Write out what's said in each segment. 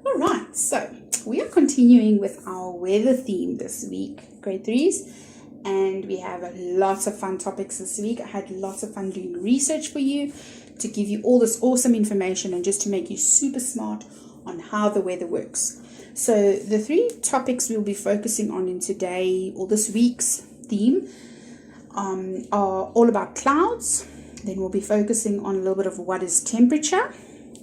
All right, so we are continuing with our weather theme this week, grade threes, and we have lots of fun topics this week. I had lots of fun doing research for you to give you all this awesome information and just to make you super smart on how the weather works. So the three topics we'll be focusing on in today or this week's theme are all about clouds. Then we'll be focusing on a little bit of what is temperature,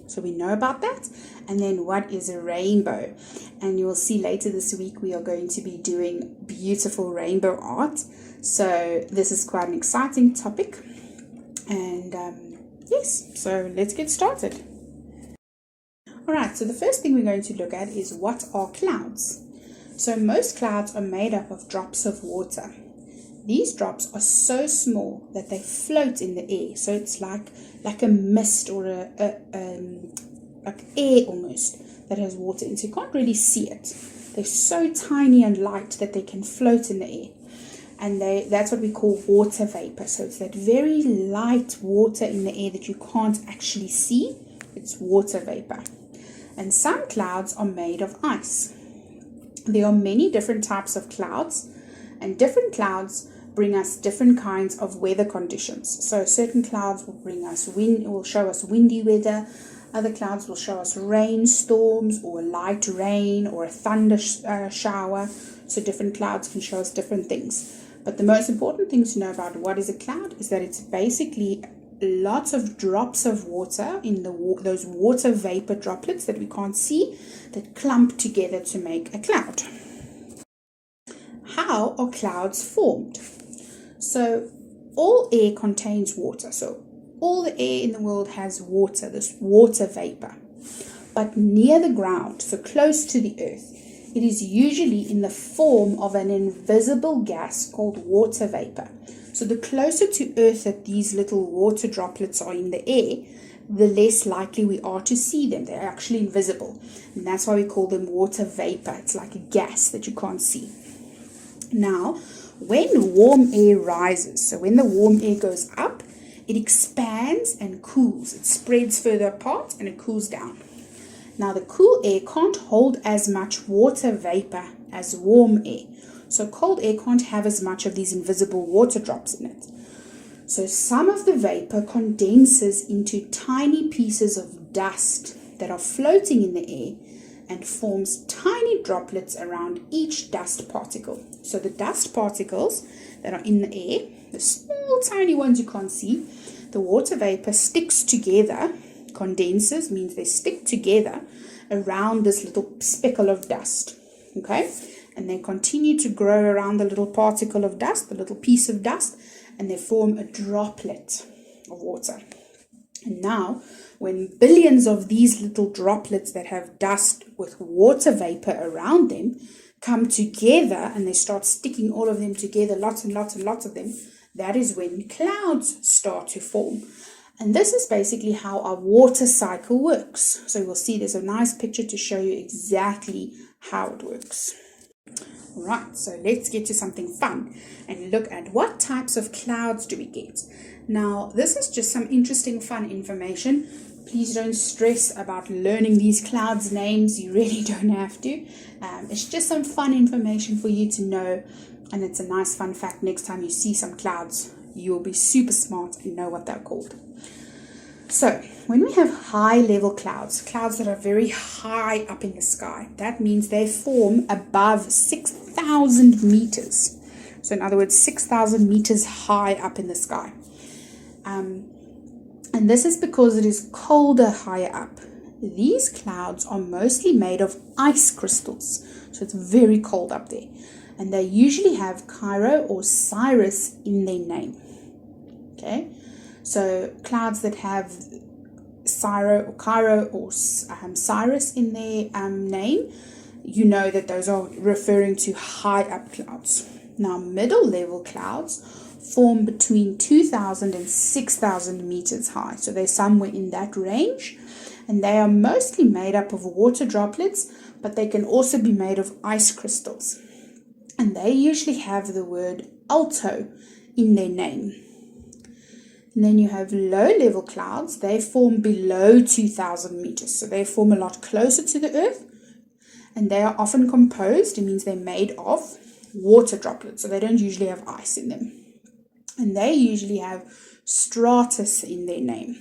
so we know about that, and then what is a rainbow. And you will see later this week we are going to be doing beautiful rainbow art, so this is quite an exciting topic. And yes, so let's get started. Alright, so the first thing we're going to look at is what are clouds. So most clouds are made up of drops of water. These drops are so small that they float in the air. So it's like a mist or like air almost that has water in. So you can't really see it. They're so tiny and light that they can float in the air. And that's what we call water vapor. So it's that very light water in the air that you can't actually see. It's water vapor. And some clouds are made of ice. There are many different types of clouds, and different clouds bring us different kinds of weather conditions. So certain clouds will bring us will show us windy weather. Other clouds will show us rainstorms or light rain or a thunder shower. So different clouds can show us different things. But the most important thing to know about what is a cloud is that it's basically lots of drops of water in those water vapor droplets that we can't see that clump together to make a cloud. How are clouds formed? So all air contains water. So all the air in the world has water, this water vapor. But near the ground, so close to the earth, it is usually in the form of an invisible gas called water vapor. So the closer to earth that these little water droplets are in the air, the less likely we are to see them. They're actually invisible. And that's why we call them water vapor. It's like a gas that you can't see. Now, when warm air rises, so when the warm air goes up, it expands and cools. It spreads further apart and it cools down. Now, the cool air can't hold as much water vapor as warm air. So cold air can't have as much of these invisible water drops in it. So some of the vapor condenses into tiny pieces of dust that are floating in the air and forms tiny droplets around each dust particle. So the dust particles that are in the air, the small tiny ones you can't see, the water vapor sticks together, condenses means they stick together around this little speckle of dust. Okay? And they continue to grow around the little particle of dust, the little piece of dust, and they form a droplet of water. And now, when billions of these little droplets that have dust with water vapor around them come together and they start sticking all of them together, lots and lots and lots of them, that is when clouds start to form. And this is basically how our water cycle works. So we'll see there's a nice picture to show you exactly how it works. Alright, so let's get to something fun and look at what types of clouds do we get. Now, this is just some interesting fun information. Please don't stress about learning these clouds' names. You really don't have to. It's just some fun information for you to know, and it's a nice fun fact. Next time you see some clouds, you'll be super smart and know what they're called. So, when we have high-level clouds that are very high up in the sky, that means they form above 6,000 meters. So, in other words, 6,000 meters high up in the sky. And this is because it is colder higher up. These clouds are mostly made of ice crystals, so it's very cold up there. And they usually have Cairo or Cirrus in their name. Okay? So clouds that have Cairo or Cirrus in their name, you know that those are referring to high up clouds. Now, middle level clouds form between 2,000 and 6,000 meters high. So they're somewhere in that range. And they are mostly made up of water droplets, but they can also be made of ice crystals. And they usually have the word alto in their name. And then you have low-level clouds. They form below 2,000 meters. So they form a lot closer to the Earth. And they are often composed. It means they're made of water droplets. So they don't usually have ice in them. And they usually have stratus in their name.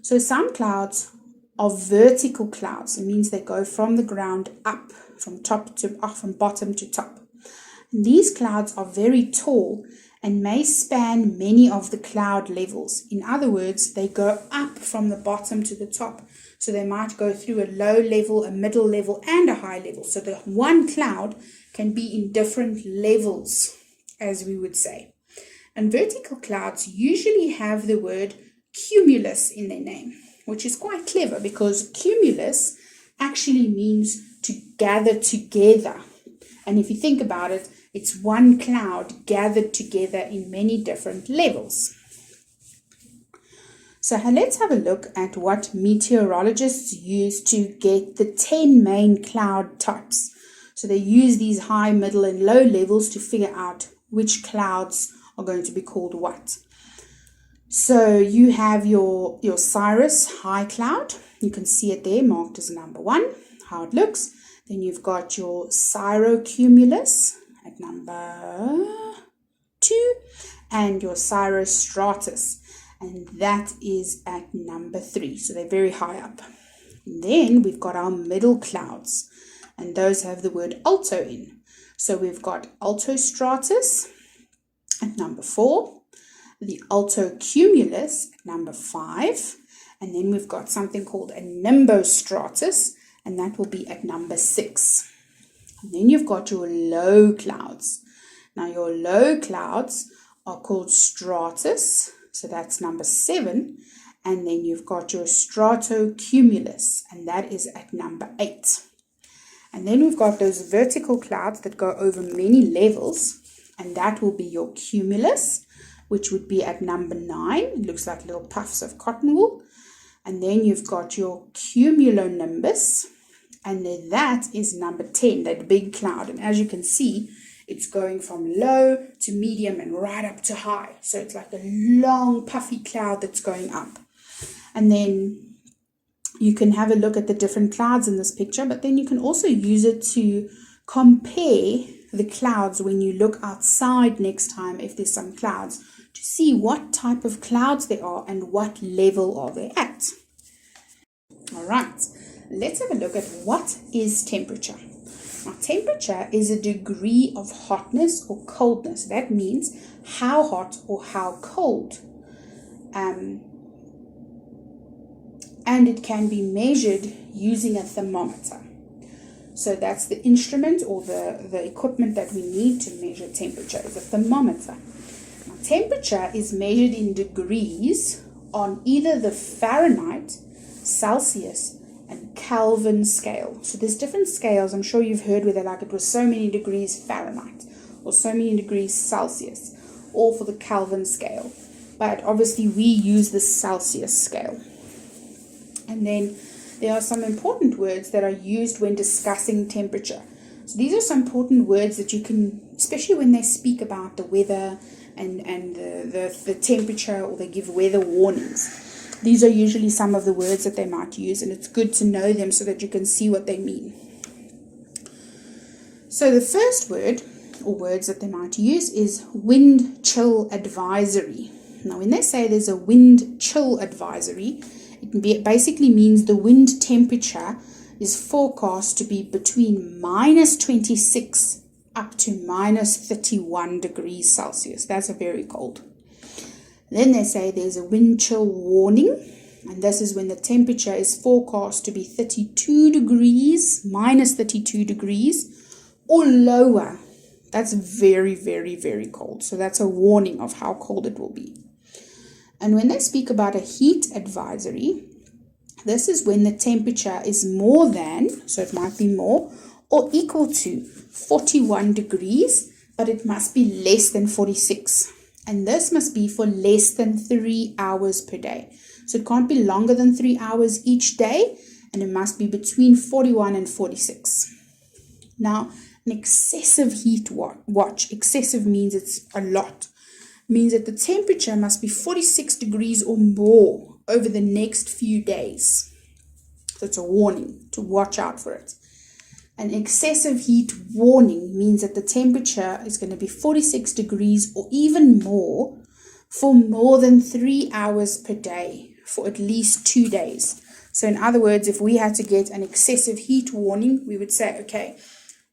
So some clouds are vertical clouds. It means they go from the ground up, from bottom to top. And these clouds are very tall and may span many of the cloud levels. In other words, they go up from the bottom to the top. So they might go through a low level, a middle level, and a high level. So the one cloud can be in different levels, as we would say. And vertical clouds usually have the word cumulus in their name, which is quite clever because cumulus actually means to gather together. And if you think about it, it's one cloud gathered together in many different levels. So let's have a look at what meteorologists use to get the 10 main cloud types. So they use these high, middle, and low levels to figure out which clouds are going to be called what. So you have your cirrus high cloud. You can see it there marked as number 1, how it looks. Then you've got your cirrocumulus at number 2 and your cirrostratus, and that is at number 3. So they're very high up. And then we've got our middle clouds, and those have the word alto in. So we've got altostratus at number 4, the altocumulus at number 5, and then we've got something called a nimbostratus, and that will be at number 6. And then you've got your low clouds. Now your low clouds are called stratus, so that's number 7. And then you've got your stratocumulus, and that is at number 8. And then we've got those vertical clouds that go over many levels, and that will be your cumulus, which would be at number 9. It looks like little puffs of cotton wool. And then you've got your cumulonimbus, and then that is number 10, that big cloud. And as you can see, it's going from low to medium and right up to high. So it's like a long puffy cloud that's going up. And then you can have a look at the different clouds in this picture, but then you can also use it to compare the clouds when you look outside next time, if there's some clouds, to see what type of clouds they are and what level are they at. All right, let's have a look at what is temperature. Now, temperature is a degree of hotness or coldness. That means how hot or how cold. And it can be measured using a thermometer. So that's the instrument or the equipment that we need to measure temperature, is a thermometer. Now, temperature is measured in degrees on either the Fahrenheit, Celsius, and Kelvin scale. So there's different scales. I'm sure you've heard where they're like, it was so many degrees Fahrenheit or so many degrees Celsius, all for the Kelvin scale. But obviously we use the Celsius scale. And then there are some important words that are used when discussing temperature. So these are some important words that you can, especially when they speak about the weather and the temperature, or they give weather warnings. These are usually some of the words that they might use, and it's good to know them so that you can see what they mean. So the first word, or words that they might use, is wind chill advisory. Now when they say there's a wind chill advisory, it basically means the wind temperature is forecast to be between minus 26 up to minus 31 degrees Celsius. That's a very cold. Then they say there's a wind chill warning, and this is when the temperature is forecast to be 32 degrees, minus 32 degrees, or lower. That's very, very, very cold. So that's a warning of how cold it will be. And when they speak about a heat advisory, this is when the temperature is more than, so it might be more, or equal to 41 degrees, but it must be less than 46. And this must be for less than 3 hours per day. So it can't be longer than 3 hours each day, and it must be between 41 and 46. Now, an excessive heat watch, excessive means it's a lot. means that the temperature must be 46 degrees or more over the next few days. So it's a warning to watch out for it. An excessive heat warning means that the temperature is going to be 46 degrees or even more for more than 3 hours per day for at least 2 days. So in other words, if we had to get an excessive heat warning, we would say, okay,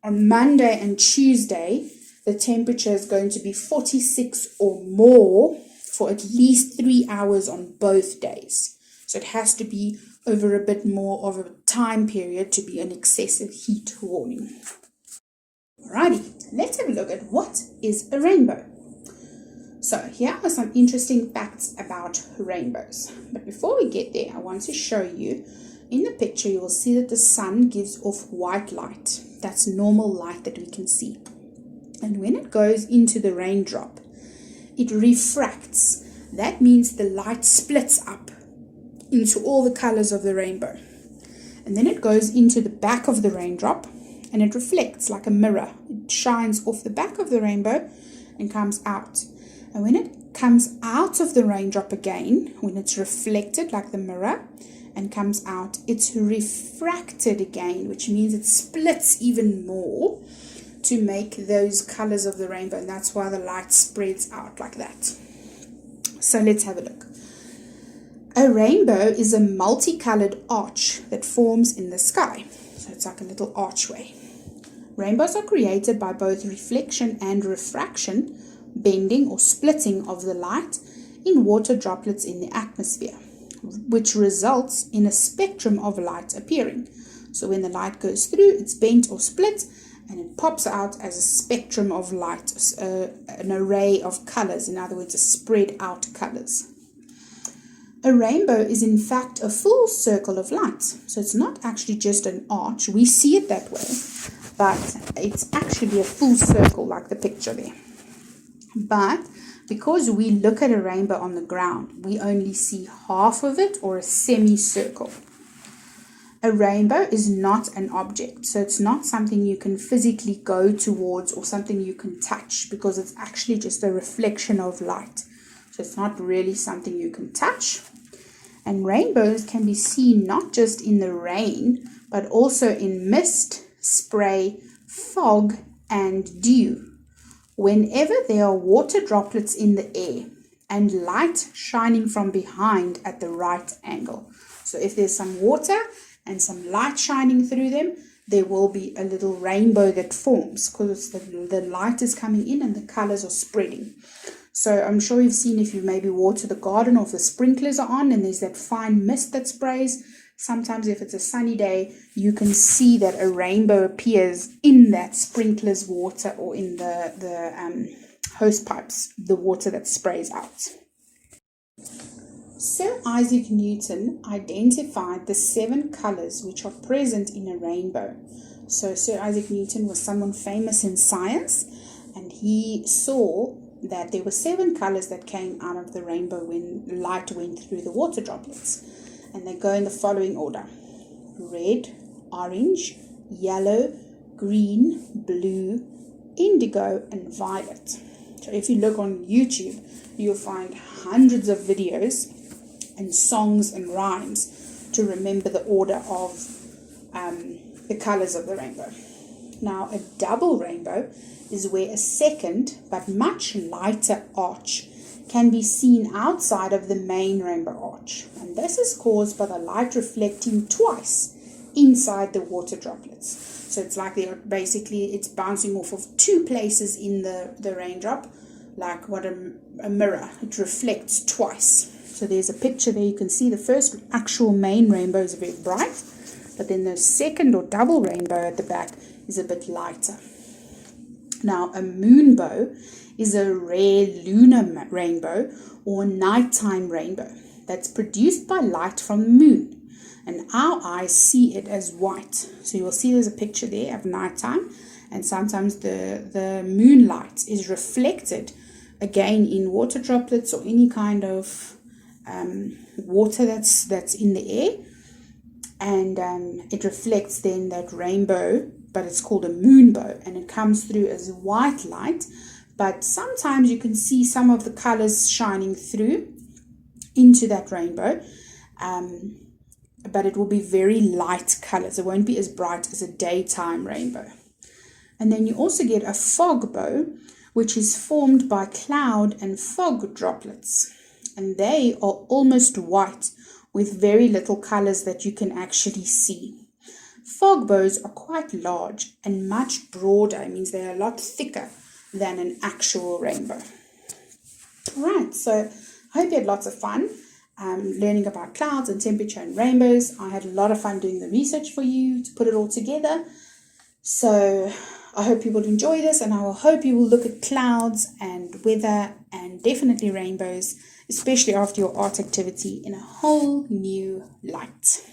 on Monday and Tuesday, the temperature is going to be 46 or more for at least 3 hours on both days. So it has to be over a bit more of a time period to be an excessive heat warning. Alrighty, let's have a look at what is a rainbow. So here are some interesting facts about rainbows. But before we get there, I want to show you, in the picture you will see that the sun gives off white light. That's normal light that we can see. And when it goes into the raindrop, it refracts. That means the light splits up into all the colors of the rainbow. And then it goes into the back of the raindrop and it reflects like a mirror. It shines off the back of the rainbow and comes out. And when it comes out of the raindrop again, when it's reflected like the mirror and comes out, it's refracted again, which means it splits even more to make those colors of the rainbow. And that's why the light spreads out like that. So let's have a look. A rainbow is a multicolored arch that forms in the sky. So it's like a little archway. Rainbows are created by both reflection and refraction, bending or splitting of the light in water droplets in the atmosphere, which results in a spectrum of light appearing. So when the light goes through, it's bent or split, and it pops out as a spectrum of light, an array of colors, in other words, a spread out colors. A rainbow is in fact a full circle of light. So it's not actually just an arch. We see it that way, but it's actually a full circle like the picture there. But because we look at a rainbow on the ground, we only see half of it, or a semicircle. A rainbow is not an object, so it's not something you can physically go towards or something you can touch, because it's actually just a reflection of light. So it's not really something you can touch. And rainbows can be seen not just in the rain, but also in mist, spray, fog, and dew. Whenever there are water droplets in the air and light shining from behind at the right angle. So if there's some water and some light shining through them, there will be a little rainbow that forms because the light is coming in and the colors are spreading. So I'm sure you've seen, if you maybe water the garden or if the sprinklers are on and there's that fine mist that sprays, sometimes if it's a sunny day, you can see that a rainbow appears in that sprinkler's water or in the hose pipes, the water that sprays out. Sir Isaac Newton identified the 7 colors which are present in a rainbow. So Sir Isaac Newton was someone famous in science, and he saw that there were 7 colors that came out of the rainbow when light went through the water droplets. And they go in the following order: red, orange, yellow, green, blue, indigo, and violet. So if you look on YouTube, you'll find hundreds of videos and songs and rhymes to remember the order of the colors of the rainbow. Now, a double rainbow is where a second but much lighter arch can be seen outside of the main rainbow arch. And this is caused by the light reflecting twice inside the water droplets. So it's like it's bouncing off of 2 places in the raindrop, like what a mirror. It reflects twice. So there's a picture there. You can see the first actual main rainbow is very bright, but then the second or double rainbow at the back is a bit lighter. Now, a moonbow is a rare lunar rainbow or nighttime rainbow that's produced by light from the moon, and our eyes see it as white. So you'll see there's a picture there of nighttime, and sometimes the moonlight is reflected again in water droplets or any kind of water that's in the air, and it reflects then that rainbow, but it's called a moonbow, and it comes through as white light but sometimes you can see some of the colors shining through into that rainbow. But it will be very light colors. It won't be as bright as a daytime rainbow. And then you also get a fog bow, which is formed by cloud and fog droplets. And they are almost white with very little colors that you can actually see. Fog bows are quite large and much broader. It means they're a lot thicker than an actual rainbow. Alright, so I hope you had lots of fun learning about clouds and temperature and rainbows. I had a lot of fun doing the research for you to put it all together. So I hope you will enjoy this, and I will hope you will look at clouds and weather and definitely rainbows, especially after your art activity, in a whole new light.